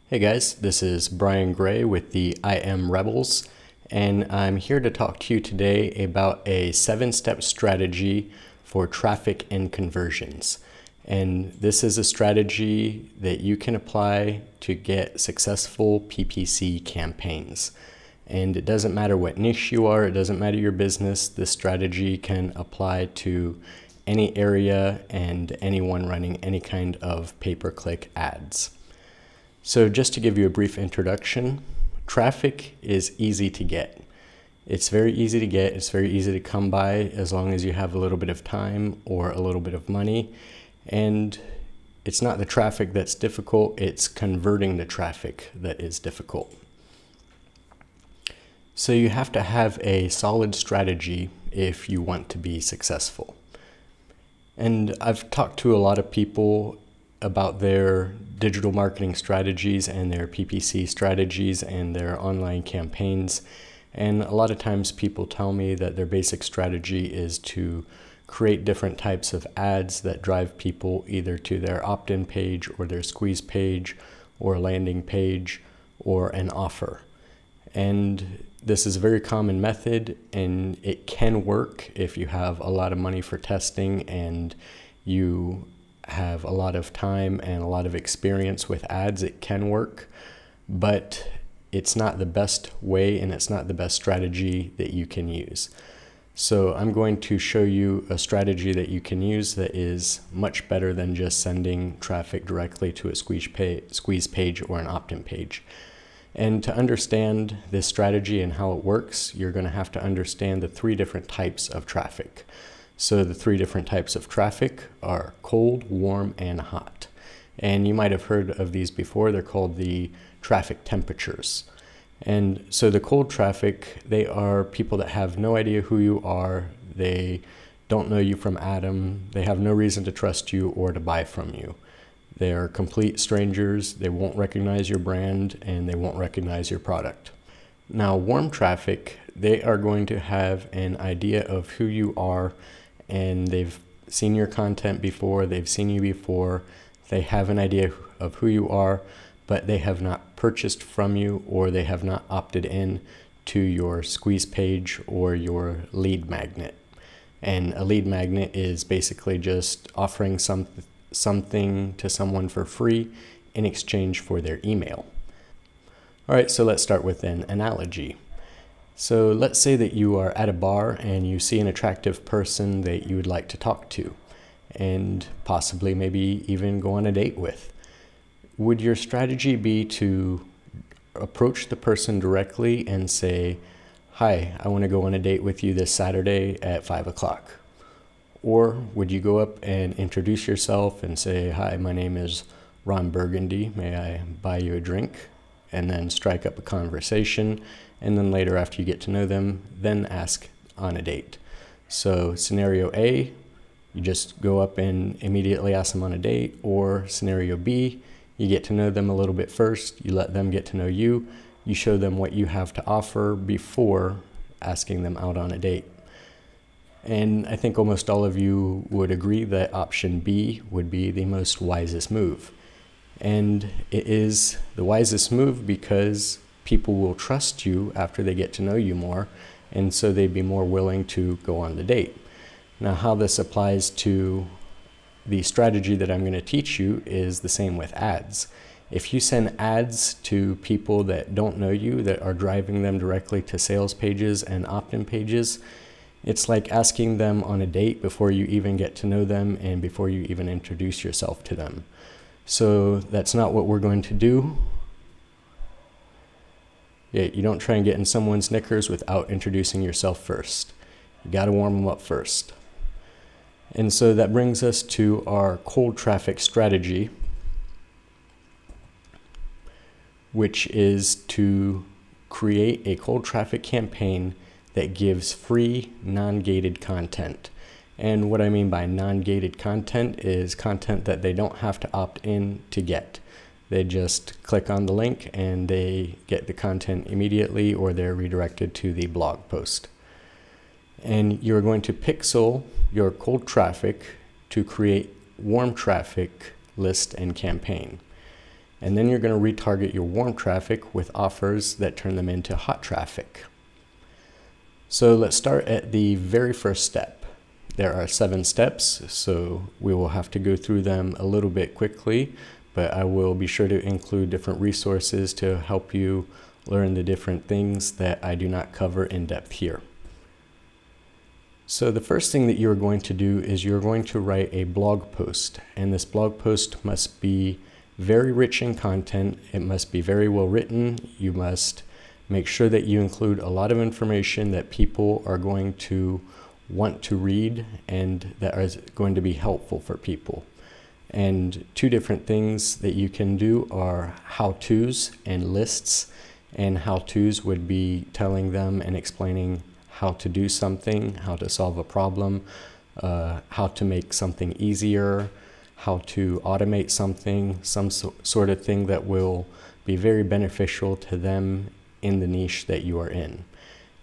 Hey guys, this is Brian Gray with the I Am Rebels, and I'm here to talk to you today about a 7-step strategy for traffic and conversions. And this is a strategy that you can apply to get successful PPC campaigns. And it doesn't matter what niche you are, it doesn't matter your business, this strategy can apply to any area and anyone running any kind of pay-per-click ads. So just to give you a brief introduction, traffic is easy to get. It's very easy to get, it's very easy to come by as long as you have a little bit of time or a little bit of money. And it's not the traffic that's difficult, it's converting the traffic that is difficult. So you have to have a solid strategy if you want to be successful. And I've talked to a lot of people about their digital marketing strategies and their PPC strategies and their online campaigns. And a lot of times people tell me that their basic strategy is to create different types of ads that drive people either to their opt-in page or their squeeze page or a landing page or an offer. And this is a very common method and it can work if you have a lot of money for testing and you have a lot of time and a lot of experience with ads. It can work, but it's not the best way and it's not the best strategy that you can use. So I'm going to show you a strategy that you can use that is much better than just sending traffic directly to a squeeze page or an opt-in page. And to understand this strategy and how it works, you're going to have to understand the 3 different types of traffic. So the 3 different types of traffic are cold, warm, and hot. And you might have heard of these before. They're called the traffic temperatures. And so the cold traffic, they are people that have no idea who you are. They don't know you from Adam. They have no reason to trust you or to buy from you. They are complete strangers. They won't recognize your brand and they won't recognize your product. Now, warm traffic, they are going to have an idea of who you are and they've seen your content before, they've seen you before, they have an idea of who you are, but they have not purchased from you or they have not opted in to your squeeze page or your lead magnet. And a lead magnet is basically just offering something to someone for free in exchange for their email. All right, so let's start with an analogy. So let's say that you are at a bar and you see an attractive person that you would like to talk to and possibly maybe even go on a date with. Would your strategy be to approach the person directly and say, "Hi, I want to go on a date with you this Saturday at 5 o'clock"? Or would you go up and introduce yourself and say, "Hi, my name is Ron Burgundy. May I buy you a drink?" And then strike up a conversation, and then later after you get to know them, then ask on a date. So scenario A, you just go up and immediately ask them on a date, or scenario B, you get to know them a little bit first, you let them get to know you, you show them what you have to offer before asking them out on a date. And I think almost all of you would agree that option B would be the most wisest move. And it is the wisest move because people will trust you after they get to know you more, and so they'd be more willing to go on the date. Now, how this applies to the strategy that I'm going to teach you is the same with ads. If you send ads to people that don't know you, that are driving them directly to sales pages and opt-in pages, it's like asking them on a date before you even get to know them and before you even introduce yourself to them. So that's not what we're going to do. Yeah, you don't try and get in someone's knickers without introducing yourself first. You got to warm them up first. And so that brings us to our cold traffic strategy, which is to create a cold traffic campaign that gives free non-gated content. And what I mean by non-gated content is content that they don't have to opt in to get. They just click on the link and they get the content immediately, or they're redirected to the blog post. And you're going to pixel your cold traffic to create warm traffic list and campaign. And then you're going to retarget your warm traffic with offers that turn them into hot traffic. So let's start at the very first step. There are 7 steps, so we will have to go through them a little bit quickly, but I will be sure to include different resources to help you learn the different things that I do not cover in depth here. So the first thing that you're going to do is you're going to write a blog post, and this blog post must be very rich in content. It must be very well written. You must make sure that you include a lot of information that people are going to want to read and that is going to be helpful for people. And 2 different things that you can do are how-tos and lists. And how-tos would be telling them and explaining how to do something, how to solve a problem, how to make something easier, how to automate something, some sort of thing that will be very beneficial to them in the niche that you are in.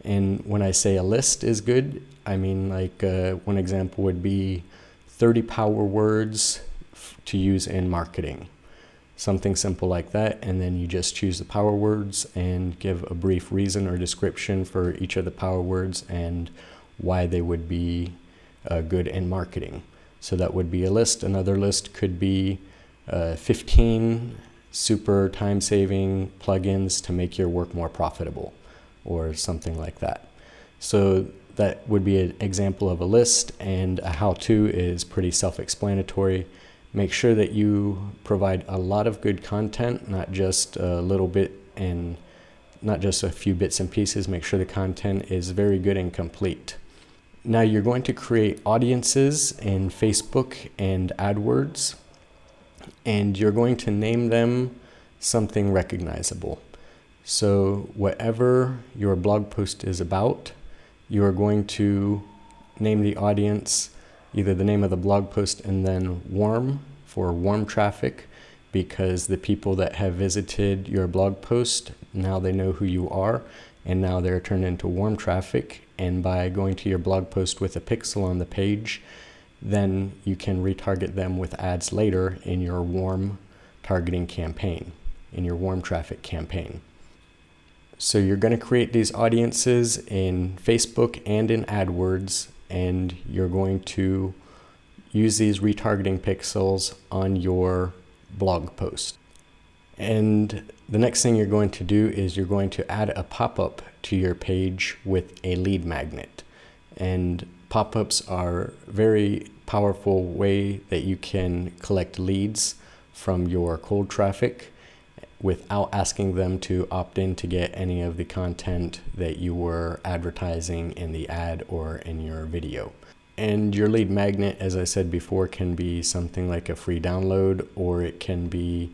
And when I say a list is good, I mean like one example would be 30 power words to use in marketing. Something simple like that, and then you just choose the power words and give a brief reason or description for each of the power words and why they would be good in marketing. So that would be a list. Another list could be 15 super time-saving plugins to make your work more profitable or something like that. So that would be an example of a list, and a how-to is pretty self-explanatory. Make sure that you provide a lot of good content, not just a little bit and not just a few bits and pieces. Make sure the content is very good and complete. Now you're going to create audiences in Facebook and AdWords, and you're going to name them something recognizable. So whatever your blog post is about, you are going to name the audience either the name of the blog post and then warm for warm traffic, because the people that have visited your blog post, now they know who you are, and now they're turned into warm traffic. And by going to your blog post with a pixel on the page, then you can retarget them with ads later in your warm targeting campaign, in your warm traffic campaign. So you're going to create these audiences in Facebook and in AdWords, and you're going to use these retargeting pixels on your blog post. And the next thing you're going to do is you're going to add a pop-up to your page with a lead magnet. And pop-ups are a very powerful way that you can collect leads from your cold traffic without asking them to opt in to get any of the content that you were advertising in the ad or in your video. And your lead magnet, as I said before, can be something like a free download, or it can be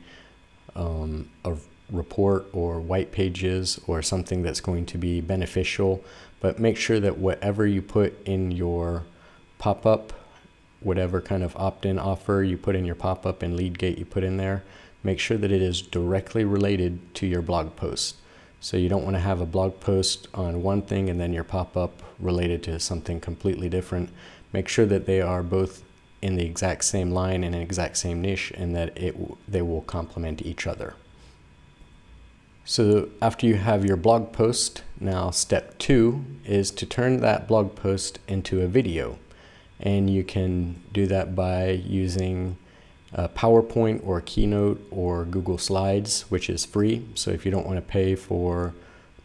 a report or white pages or something that's going to be beneficial. But make sure that whatever you put in your pop-up, whatever kind of opt-in offer you put in your pop-up and lead gate you put in there, make sure that it is directly related to your blog post. So you don't want to have a blog post on one thing and then your pop-up related to something completely different. Make sure that they are both in the exact same line and an exact same niche, and that they will complement each other. So after you have your blog post, now step 2 is to turn that blog post into a video. And you can do that by using PowerPoint or Keynote or Google Slides, which is free. So if you don't want to pay for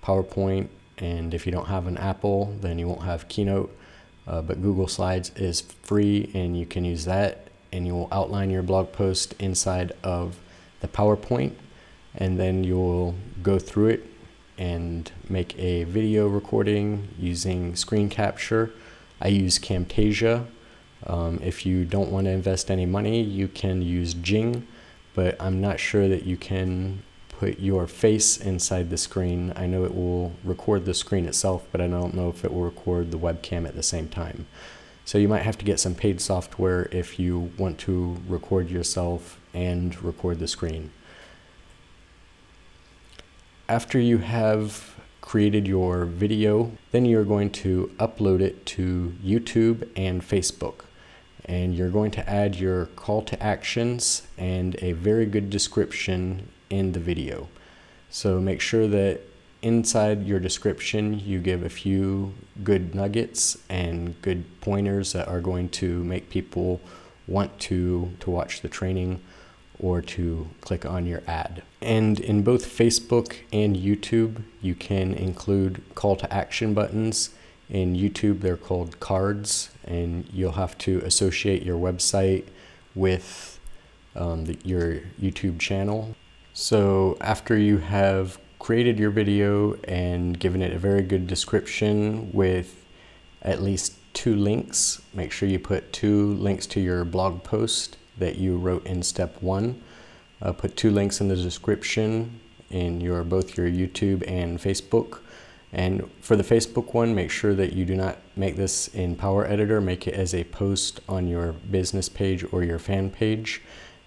PowerPoint, and if you don't have an Apple, then you won't have Keynote. But Google Slides is free, and you can use that, and you will outline your blog post inside of the PowerPoint, and then you'll go through it and make a video recording using screen capture. I use Camtasia. If you don't want to invest any money, you can use Jing, but I'm not sure that you can put your face inside the screen. I know it will record the screen itself, but I don't know if it will record the webcam at the same time. So you might have to get some paid software if you want to record yourself and record the screen. After you have created your video, then you're going to upload it to YouTube and Facebook. and you're going to add your call to actions and a very good description in the video. So make sure that inside your description you give a few good nuggets and good pointers that are going to make people want to watch the training or to click on your ad. And in both Facebook and YouTube, you can include call to action buttons. In YouTube, they're called cards, and you'll have to associate your website with your YouTube channel. So after you have created your video and given it a very good description with at least 2 links, make sure you put 2 links to your blog post that you wrote in step 1. Put 2 links in the description in both your YouTube and Facebook. And for the Facebook one, make sure that you do not make this in Power Editor. Make it as a post on your business page or your fan page,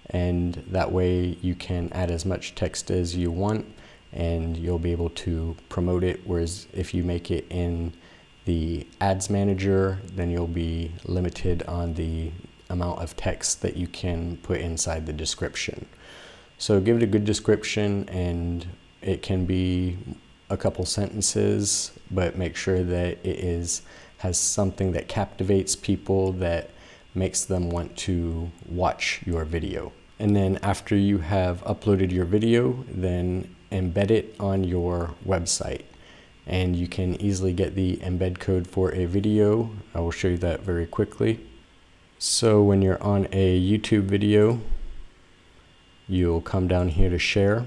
and that way you can add as much text as you want and you'll be able to promote it. Whereas if you make it in the Ads Manager, then you'll be limited on the amount of text that you can put inside the description. So give it a good description, and it can be a couple sentences, but make sure that it has something that captivates people, that makes them want to watch your video. And then after you have uploaded your video, then embed it on your website. And you can easily get the embed code for a video. I will show you that very quickly. So when you're on a YouTube video, you'll come down here to share,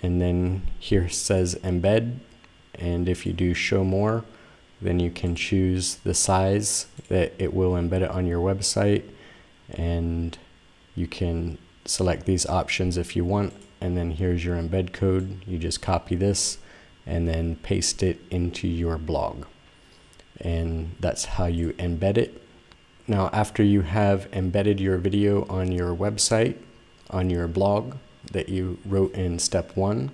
and then here it says embed, and if you do show more, then you can choose the size that it will embed it on your website, and you can select these options if you want. And then here's your embed code. You just copy this and then paste it into your blog, and that's how you embed it. Now after you have embedded your video on your website, on your blog that you wrote in step 1,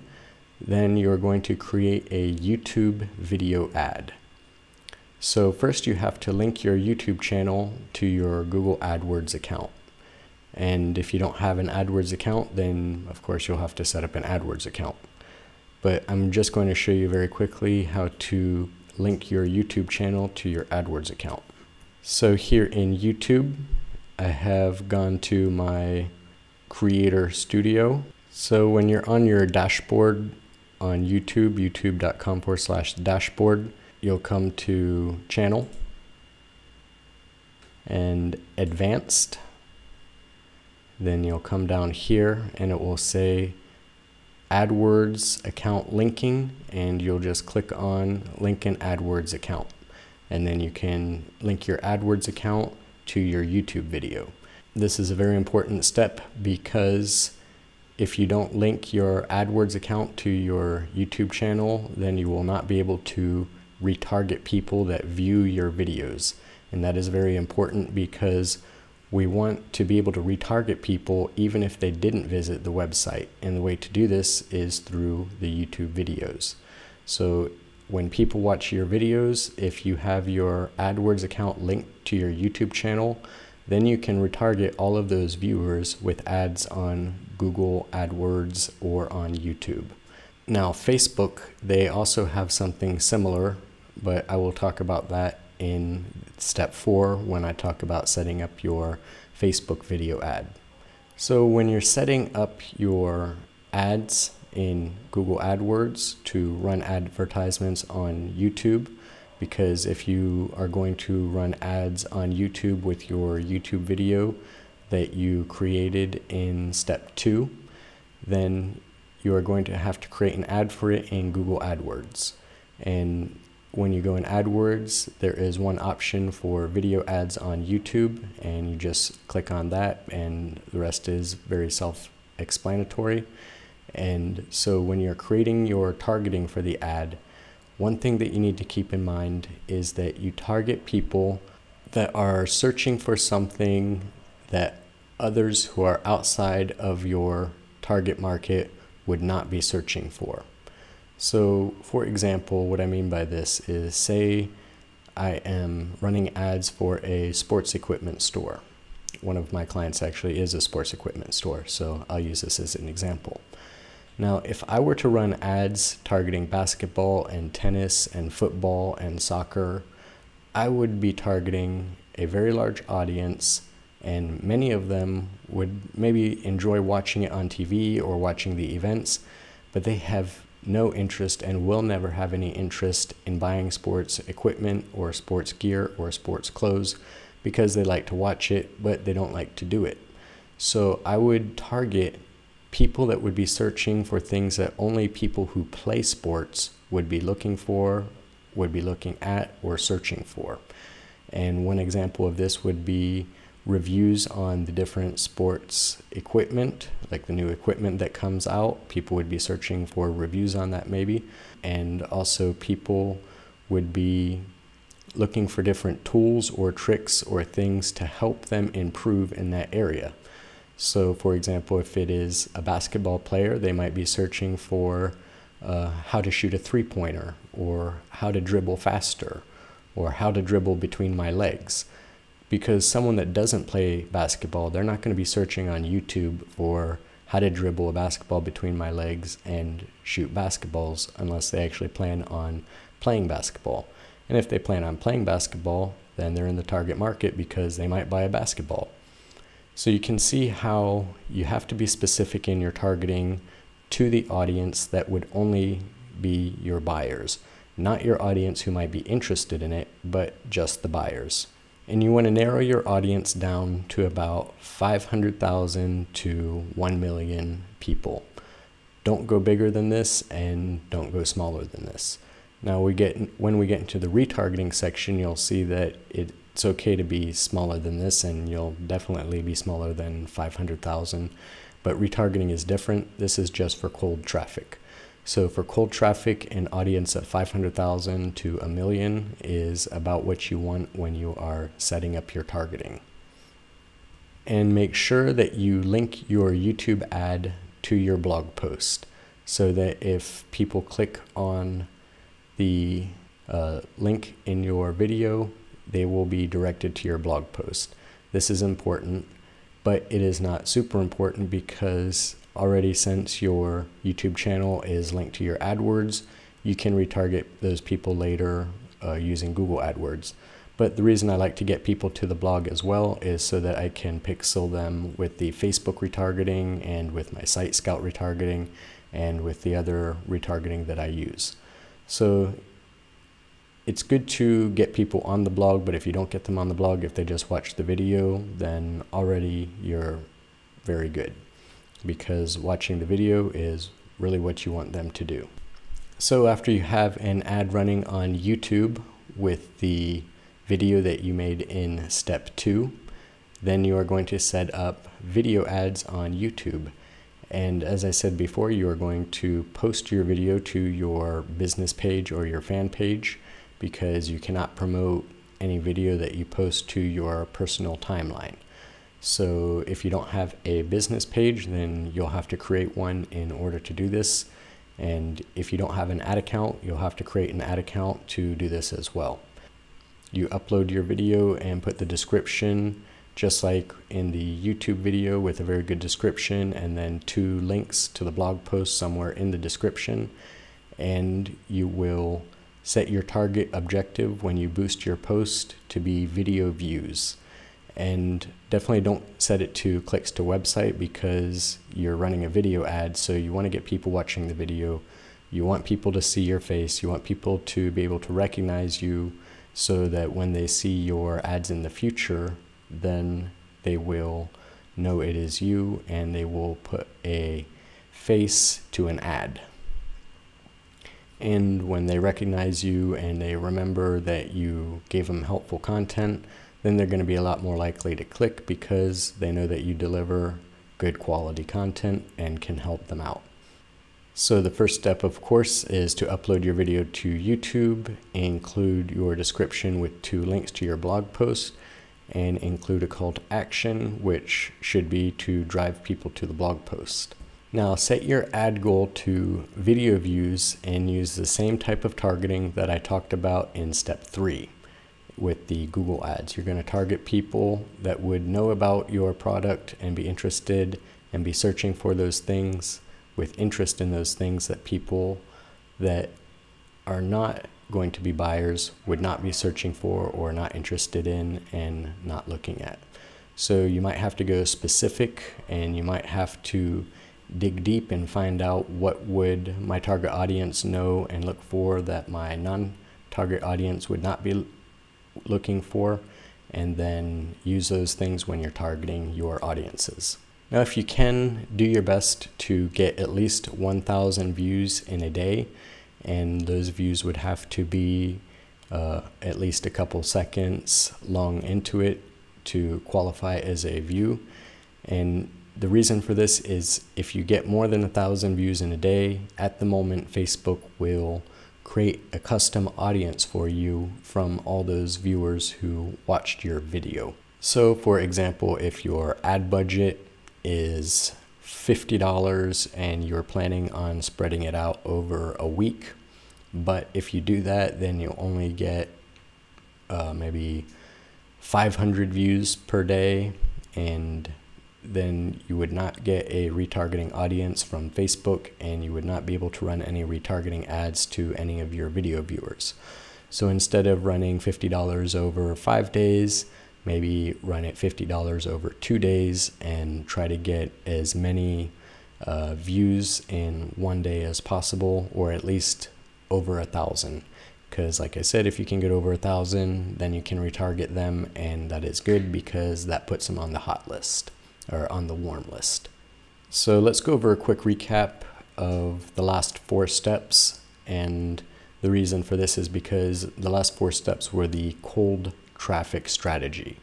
then you're going to create a YouTube video ad. So first you have to link your YouTube channel to your Google AdWords account. And if you don't have an AdWords account, then of course you'll have to set up an AdWords account. But I'm just going to show you very quickly how to link your YouTube channel to your AdWords account. So here in YouTube, I have gone to my Creator Studio. So when you're on your dashboard on YouTube, youtube.com/dashboard, you'll come to Channel and Advanced. Then you'll come down here and it will say AdWords account linking, and you'll just click on link an AdWords account. And then you can link your AdWords account to your YouTube video. This is a very important step, because if you don't link your AdWords account to your YouTube channel, then you will not be able to retarget people that view your videos. And that is very important, because we want to be able to retarget people even if they didn't visit the website. And the way to do this is through the YouTube videos. So when people watch your videos, if you have your AdWords account linked to your YouTube channel, then you can retarget all of those viewers with ads on Google AdWords or on YouTube. Now Facebook, they also have something similar, but I will talk about that in step 4 when I talk about setting up your Facebook video ad. So when you're setting up your ads in Google AdWords to run advertisements on YouTube, because if you are going to run ads on YouTube with your YouTube video that you created in step 2, then you are going to have to create an ad for it in Google AdWords. And when you go in AdWords, there is one option for video ads on YouTube, and you just click on that, and the rest is very self-explanatory. And so when you're creating your targeting for the ad, one thing that you need to keep in mind is that you target people that are searching for something that others who are outside of your target market would not be searching for. So for example, what I mean by this is, say I am running ads for a sports equipment store. One of my clients actually is a sports equipment store, so I'll use this as an example. Now, if I were to run ads targeting basketball and tennis and football and soccer, I would be targeting a very large audience, and many of them would maybe enjoy watching it on TV or watching the events, but they have no interest and will never have any interest in buying sports equipment or sports gear or sports clothes because they like to watch it, but they don't like to do it. So I would target people that would be searching for things that only people who play sports would be looking for, would be looking at, or searching for. And one example of this would be reviews on the different sports equipment, like the new equipment that comes out. People would be searching for reviews on that maybe. And also people would be looking for different tools or tricks or things to help them improve in that area. So for example, if it is a basketball player, they might be searching for how to shoot a three-pointer, or how to dribble faster, or how to dribble between my legs. Because someone that doesn't play basketball, they're not going to be searching on YouTube for how to dribble a basketball between my legs and shoot basketballs unless they actually plan on playing basketball. And if they plan on playing basketball, then they're in the target market because they might buy a basketball. So you can see how you have to be specific in your targeting to the audience that would only be your buyers, not your audience who might be interested in it, but just the buyers. And you want to narrow your audience down to about 500,000 to 1 million people. Don't go bigger than this and don't go smaller than this. Now when we get into the retargeting section, you'll see that it's okay to be smaller than this, and you'll definitely be smaller than 500,000. But retargeting is different. This is just for cold traffic. So for cold traffic, an audience of 500,000 to 1 million is about what you want when you are setting up your targeting. And make sure that you link your YouTube ad to your blog post so that if people click on the link in your video, they will be directed to your blog post. This is important, but it is not super important because already, since your YouTube channel is linked to your AdWords, you can retarget those people later using Google AdWords. But the reason I like to get people to the blog as well is so that I can pixel them with the Facebook retargeting and with my Site Scout retargeting and with the other retargeting that I use. So it's good to get people on the blog, but if you don't get them on the blog, if they just watch the video, then already you're very good, because watching the video is really what you want them to do. So after you have an ad running on YouTube with the video that you made in step 2, then you are going to set up video ads on YouTube. And as I said before, you are going to post your video to your business page or your fan page, because you cannot promote any video that you post to your personal timeline. So if you don't have a business page, then you'll have to create one in order to do this. And if you don't have an ad account, you'll have to create an ad account to do this as well. You upload your video and put the description just like in the YouTube video, with a very good description, and then 2 links to the blog post somewhere in the description. And you will set your target objective when you boost your post to be video views. And definitely don't set it to clicks to website, because you're running a video ad, so you want to get people watching the video. You want people to see your face. You want people to be able to recognize you, so that when they see your ads in the future, then they will know it is you and they will put a face to an ad. And when they recognize you and they remember that you gave them helpful content, then they're going to be a lot more likely to click, because they know that you deliver good quality content and can help them out. So the first step, of course, is to upload your video to YouTube, include your description with 2 links to your blog post, and include a call to action, which should be to drive people to the blog post. Now set your ad goal to video views and use the same type of targeting that I talked about in step 3. with the Google ads. You're going to target people that would know about your product and be interested and be searching for those things with interest in those things that people that are not going to be buyers would not be searching for or not interested in and not looking at. So you might have to go specific, and you might have to dig deep and find out what would my target audience know and look for that my non-target audience would not be looking for, and then use those things when you're targeting your audiences. Now, if you can, do your best to get at least 1,000 views in a day, and those views would have to be at least a couple seconds long into it to qualify as a view. And the reason for this is if you get more than 1,000 views in a day, at the moment Facebook will create a custom audience for you from all those viewers who watched your video. So for example, if your ad budget is $50 and you're planning on spreading it out over a week, but if you do that, then you'll only get maybe 500 views per day, and then you would not get a retargeting audience from Facebook, and you would not be able to run any retargeting ads to any of your video viewers. So instead of running $50 over 5 days, maybe run it $50 over 2 days and try to get as many views in 1 day as possible, or at least over 1,000. Because like I said, if you can get over 1,000, then you can retarget them, and that is good because that puts them on the hot list or on the warm list. So let's go over a quick recap of the last 4 steps, and the reason for this is because the last 4 steps were the cold traffic strategy.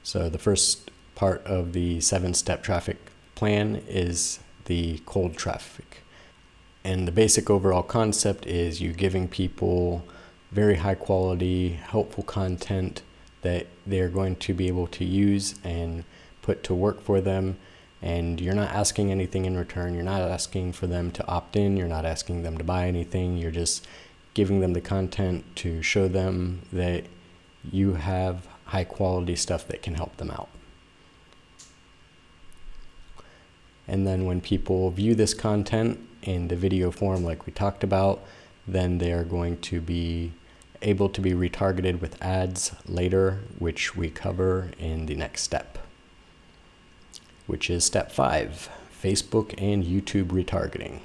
So the first part of the 7-step traffic plan is the cold traffic. And the basic overall concept is you giving people very high quality, helpful content that they're going to be able to use and put to work for them, and you're not asking anything in return. You're not asking for them to opt in. You're not asking them to buy anything. You're just giving them the content to show them that you have high quality stuff that can help them out. And then when people view this content in the video form like we talked about, then they are going to be able to be retargeted with ads later, which we cover in the next step, which is step 5, Facebook and YouTube retargeting.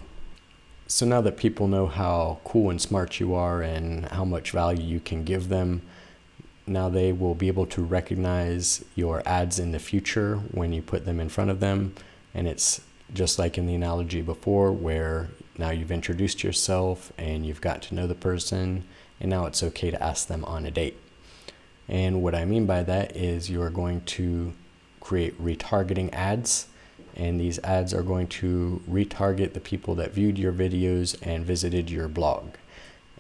So now that people know how cool and smart you are and how much value you can give them, now they will be able to recognize your ads in the future when you put them in front of them. And it's just like in the analogy before, where now you've introduced yourself and you've got to know the person, and now it's okay to ask them on a date. And what I mean by that is you're going to create retargeting ads, and these ads are going to retarget the people that viewed your videos and visited your blog.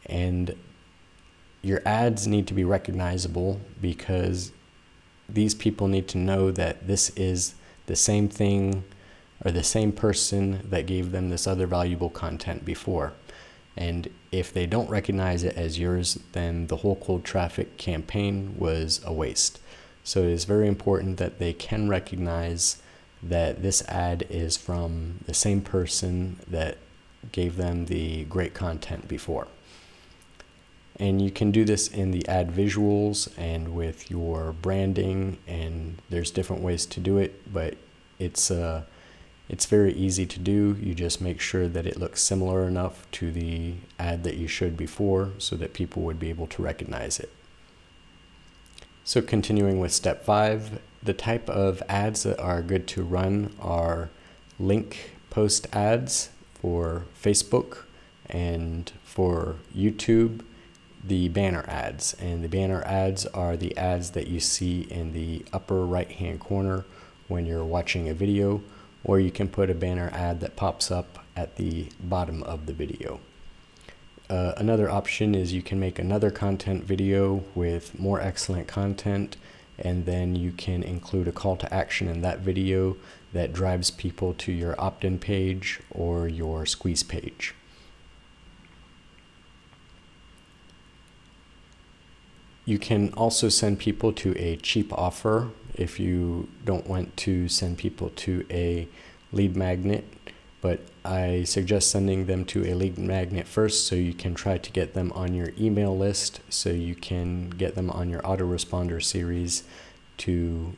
And your ads need to be recognizable because these people need to know that this is the same thing or the same person that gave them this other valuable content before. And if they don't recognize it as yours, then the whole cold traffic campaign was a waste. So it is very important that they can recognize that this ad is from the same person that gave them the great content before. And you can do this in the ad visuals and with your branding, and there's different ways to do it, but it's very easy to do. You just make sure that it looks similar enough to the ad that you showed before so that people would be able to recognize it. So continuing with step 5, the type of ads that are good to run are link post ads for Facebook, and for YouTube, the banner ads. And the banner ads are the ads that you see in the upper right hand corner when you're watching a video, or you can put a banner ad that pops up at the bottom of the video. Another option is you can make another content video with more excellent content, and then you can include a call to action in that video that drives people to your opt-in page or your squeeze page. You can also send people to a cheap offer if you don't want to send people to a lead magnet, but I suggest sending them to a lead magnet first so you can try to get them on your email list, so you can get them on your autoresponder series to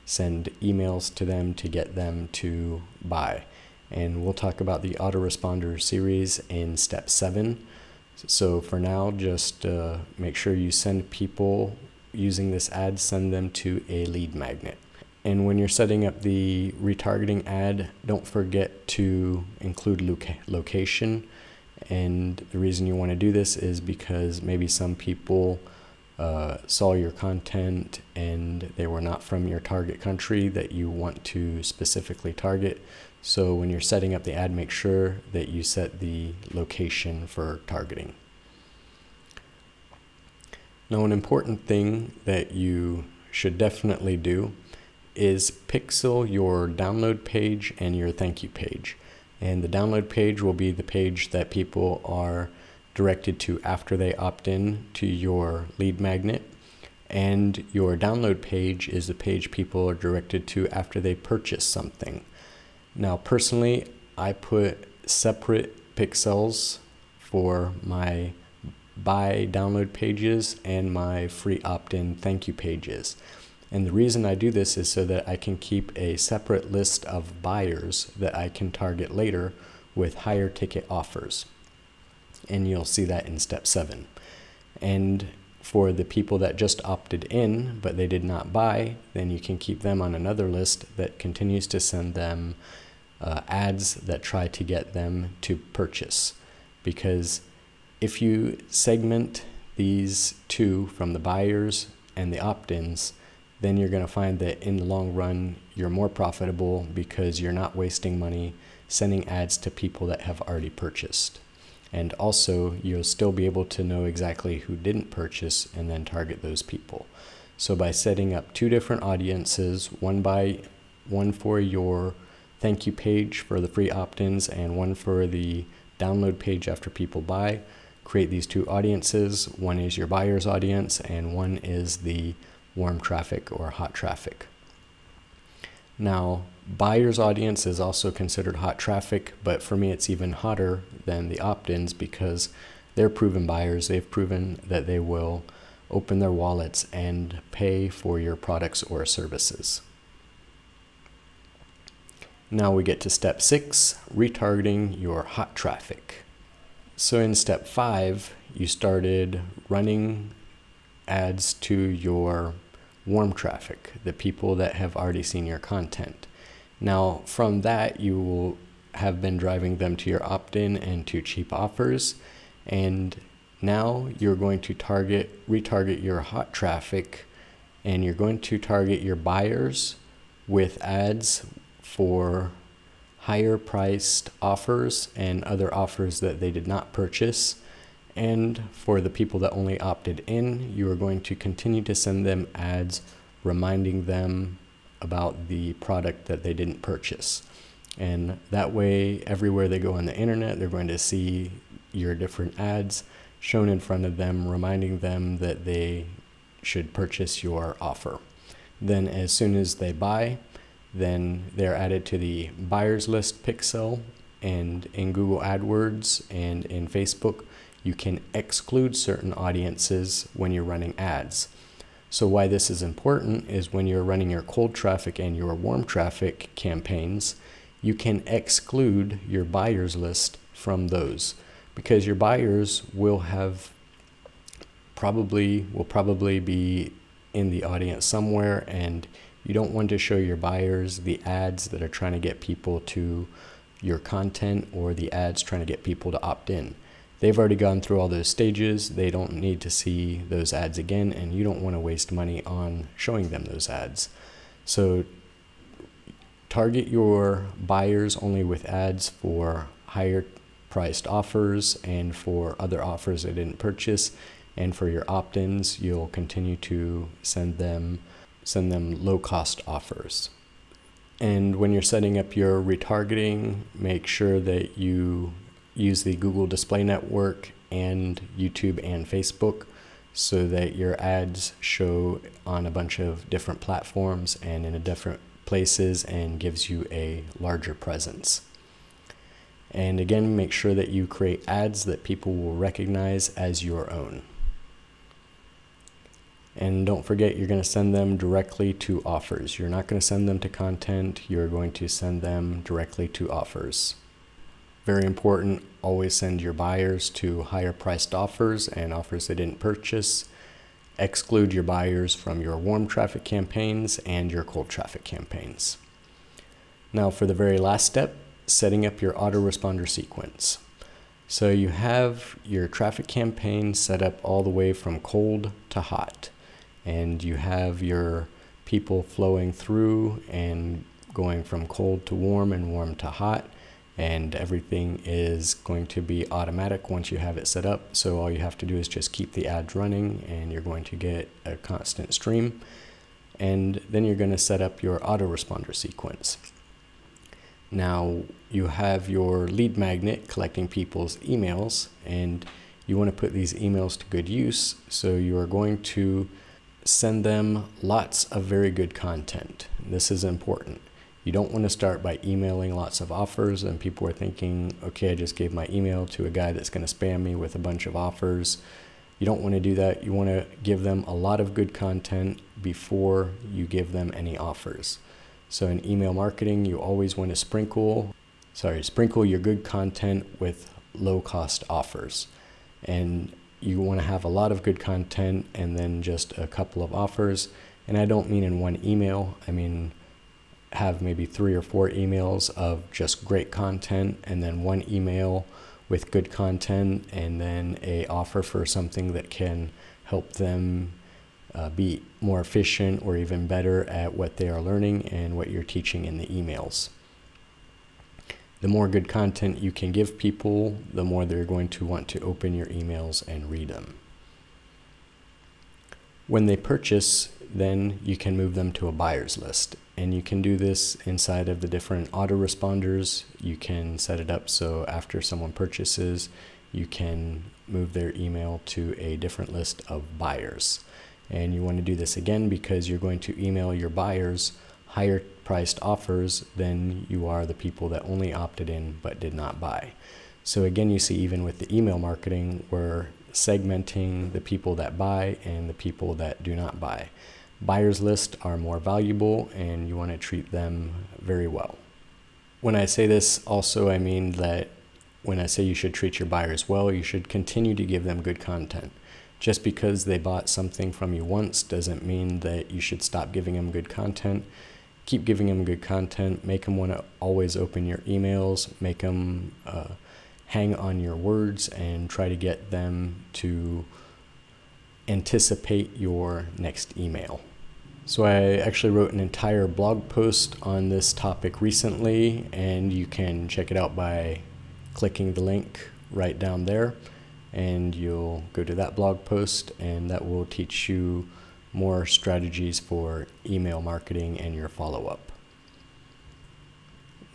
send emails to them to get them to buy. And we'll talk about the autoresponder series in step 7. So for now, just make sure you send people using this ad, send them to a lead magnet. And when you're setting up the retargeting ad, don't forget to include location. And the reason you want to do this is because maybe some people saw your content and they were not from your target country that you want to specifically target. So when you're setting up the ad, make sure that you set the location for targeting. Now, an important thing that you should definitely do is pixel your download page and your thank you page. And the download page will be the page that people are directed to after they opt in to your lead magnet. And your download page is the page people are directed to after they purchase something. Now, personally, I put separate pixels for my buy download pages and my free opt-in thank you pages. And the reason I do this is so that I can keep a separate list of buyers that I can target later with higher ticket offers. And you'll see that in step 7. And for the people that just opted in, but they did not buy, then you can keep them on another list that continues to send them ads that try to get them to purchase. Because if you segment these two from the buyers and the opt-ins, then you're going to find that in the long run, you're more profitable because you're not wasting money sending ads to people that have already purchased. And also, you'll still be able to know exactly who didn't purchase and then target those people. So by setting up 2 different audiences, one for your thank you page for the free opt-ins and one for the download page after people buy, create these 2 audiences. One is your buyer's audience and one is the warm traffic or hot traffic. Now, buyer's audience is also considered hot traffic, but for me it's even hotter than the opt-ins because they're proven buyers. They've proven that they will open their wallets and pay for your products or services. Now we get to step 6, retargeting your hot traffic. So in step 5, you started running ads to your warm traffic, the people that have already seen your content. Now from that, you will have been driving them to your opt-in and to cheap offers, and now you're going to retarget your hot traffic, and you're going to target your buyers with ads for higher priced offers and other offers that they did not purchase. And for the people that only opted in, you are going to continue to send them ads reminding them about the product that they didn't purchase. And that way, everywhere they go on the internet, they're going to see your different ads shown in front of them, reminding them that they should purchase your offer. Then as soon as they buy, then they're added to the buyers list pixel, and in Google AdWords and in Facebook, you can exclude certain audiences when you're running ads. So why this is important is when you're running your cold traffic and your warm traffic campaigns, you can exclude your buyers list from those, because your buyers will probably be in the audience somewhere, and you don't want to show your buyers the ads that are trying to get people to your content or the ads trying to get people to opt in. They've already gone through all those stages. They don't need to see those ads again, and you don't want to waste money on showing them those ads. So target your buyers only with ads for higher priced offers and for other offers they didn't purchase. And for your opt-ins, you'll continue to send them low-cost offers. And when you're setting up your retargeting, make sure that you use the Google Display Network and YouTube and Facebook so that your ads show on a bunch of different platforms and in different places and gives you a larger presence. And again, make sure that you create ads that people will recognize as your own. And don't forget, you're going to send them directly to offers. You're not going to send them to content. You're going to send them directly to offers. Very important, always send your buyers to higher priced offers and offers they didn't purchase. Exclude your buyers from your warm traffic campaigns and your cold traffic campaigns. Now for the very last step, setting up your autoresponder sequence. So you have your traffic campaign set up all the way from cold to hot, and you have your people flowing through and going from cold to warm and warm to hot, and everything is going to be automatic once you have it set up. So all you have to do is just keep the ads running and you're going to get a constant stream. And then you're going to set up your autoresponder sequence. Now you have your lead magnet collecting people's emails, and you want to put these emails to good use. So you are going to send them lots of very good content. This is important. You don't want to start by emailing lots of offers and people are thinking, okay, I just gave my email to a guy that's going to spam me with a bunch of offers. You don't want to do that. You want to give them a lot of good content before you give them any offers. So in email marketing, you always want to sprinkle your good content with low cost offers. And you want to have a lot of good content and then just a couple of offers. And I don't mean in one email. I mean, have maybe 3 or 4 emails of just great content, and then one email with good content, and then a offer for something that can help them be more efficient or even better at what they are learning and what you're teaching in the emails. The more good content you can give people, the more they're going to want to open your emails and read them. When they purchase, then you can move them to a buyer's list. And you can do this inside of the different autoresponders. You can set it up so after someone purchases, you can move their email to a different list of buyers. And you want to do this again because you're going to email your buyers higher priced offers than you are the people that only opted in but did not buy. So again, you see, even with the email marketing, we're segmenting the people that buy and the people that do not buy. Buyers list are more valuable and you want to treat them very well. When I say this also, I mean that when I say you should treat your buyers well, you should continue to give them good content. Just because they bought something from you once doesn't mean that you should stop giving them good content. Keep giving them good content, make them want to always open your emails, make them hang on your words, and try to get them to anticipate your next email. So I actually wrote an entire blog post on this topic recently, and you can check it out by clicking the link right down there, and you'll go to that blog post, and that will teach you more strategies for email marketing and your follow-up.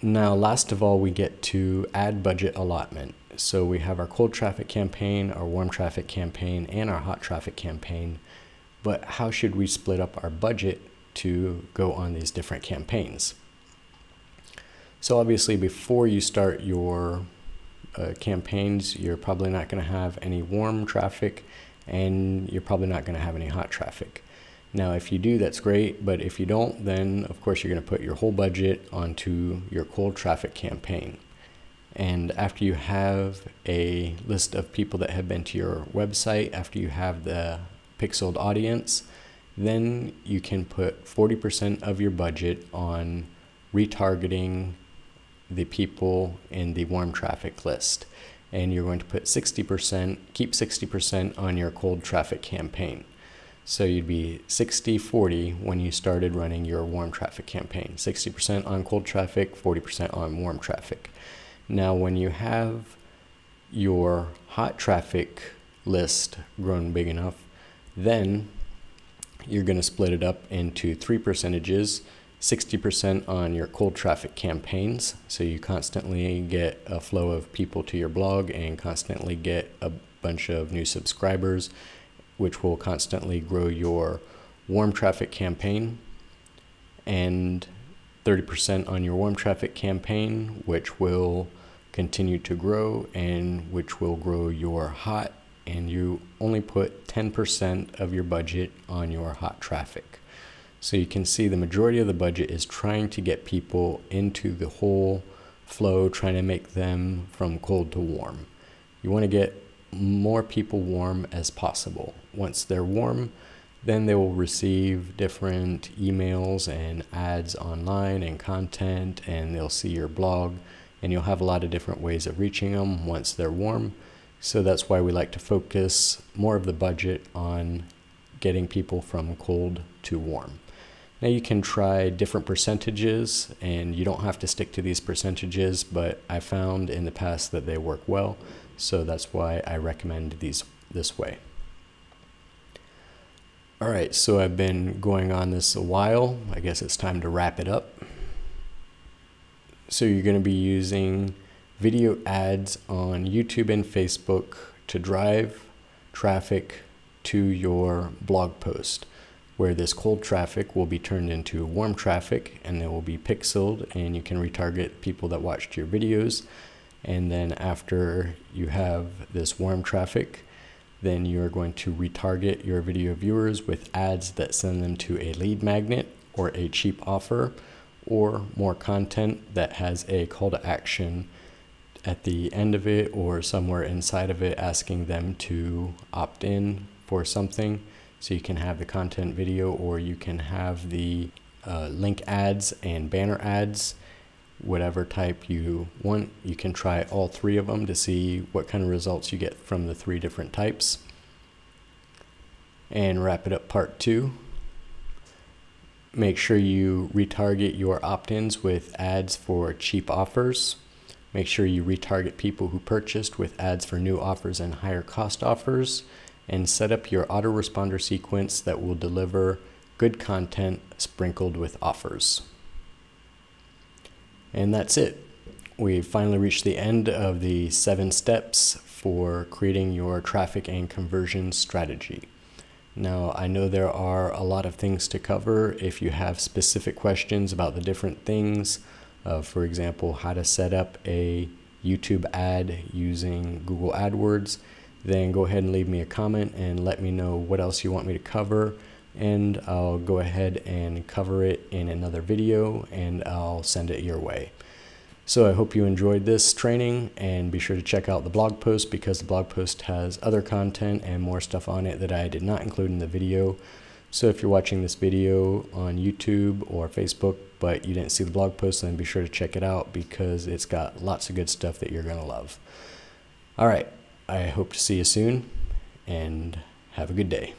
Now, last of all, we get to add budget allotment. So we have our cold traffic campaign, our warm traffic campaign, and our hot traffic campaign. But how should we split up our budget to go on these different campaigns? So obviously, before you start your campaigns, you're probably not going to have any warm traffic, and you're probably not going to have any hot traffic. Now, if you do, that's great, but if you don't, then of course you're going to put your whole budget onto your cold traffic campaign. And after you have a list of people that have been to your website, after you have the pixeled audience, then you can put 40% of your budget on retargeting the people in the warm traffic list. And you're going to put 60%, keep 60% on your cold traffic campaign. So you'd be 60-40 when you started running your warm traffic campaign. 60% on cold traffic, 40% on warm traffic. Now, when you have your hot traffic list grown big enough, then you're going to split it up into 3 percentages. 60% on your cold traffic campaigns, so you constantly get a flow of people to your blog and constantly get a bunch of new subscribers which will constantly grow your warm traffic campaign, and 30% on your warm traffic campaign, which will continue to grow and which will grow your hot, and you only put 10% of your budget on your hot traffic. So you can see the majority of the budget is trying to get people into the whole flow, trying to make them from cold to warm. You want to get more people warm as possible. Once they're warm, then they will receive different emails and ads online and content, and they'll see your blog, and you'll have a lot of different ways of reaching them once they're warm. So that's why we like to focus more of the budget on getting people from cold to warm. Now you can try different percentages, and you don't have to stick to these percentages, but I found in the past that they work well. So that's why I recommend these this way. All right, so I've been going on this a while. I guess it's time to wrap it up. So you're going to be using video ads on YouTube and Facebook to drive traffic to your blog post, where this cold traffic will be turned into warm traffic, and it will be pixeled, and you can retarget people that watched your videos. And then after you have this warm traffic, then you're going to retarget your video viewers with ads that send them to a lead magnet or a cheap offer, or more content that has a call to action at the end of it or somewhere inside of it asking them to opt in for something. So you can have the content video, or you can have the link ads and banner ads, whatever type you want. You can try all three of them to see what kind of results you get from the three different types. And wrap it up part 2. Make sure you retarget your opt-ins with ads for cheap offers. Make sure you retarget people who purchased with ads for new offers and higher cost offers, and set up your autoresponder sequence that will deliver good content sprinkled with offers. And that's it. We've finally reached the end of the 7 steps for creating your traffic and conversion strategy. Now, I know there are a lot of things to cover. If you have specific questions about the different things, for example, how to set up a YouTube ad using Google AdWords, then go ahead and leave me a comment and let me know what else you want me to cover, and I'll go ahead and cover it in another video, and I'll send it your way. So I hope you enjoyed this training, and be sure to check out the blog post, because the blog post has other content and more stuff on it that I did not include in the video. So if you're watching this video on YouTube or Facebook but you didn't see the blog post, then be sure to check it out, because it's got lots of good stuff that you're going to love. All right. I hope to see you soon, and have a good day.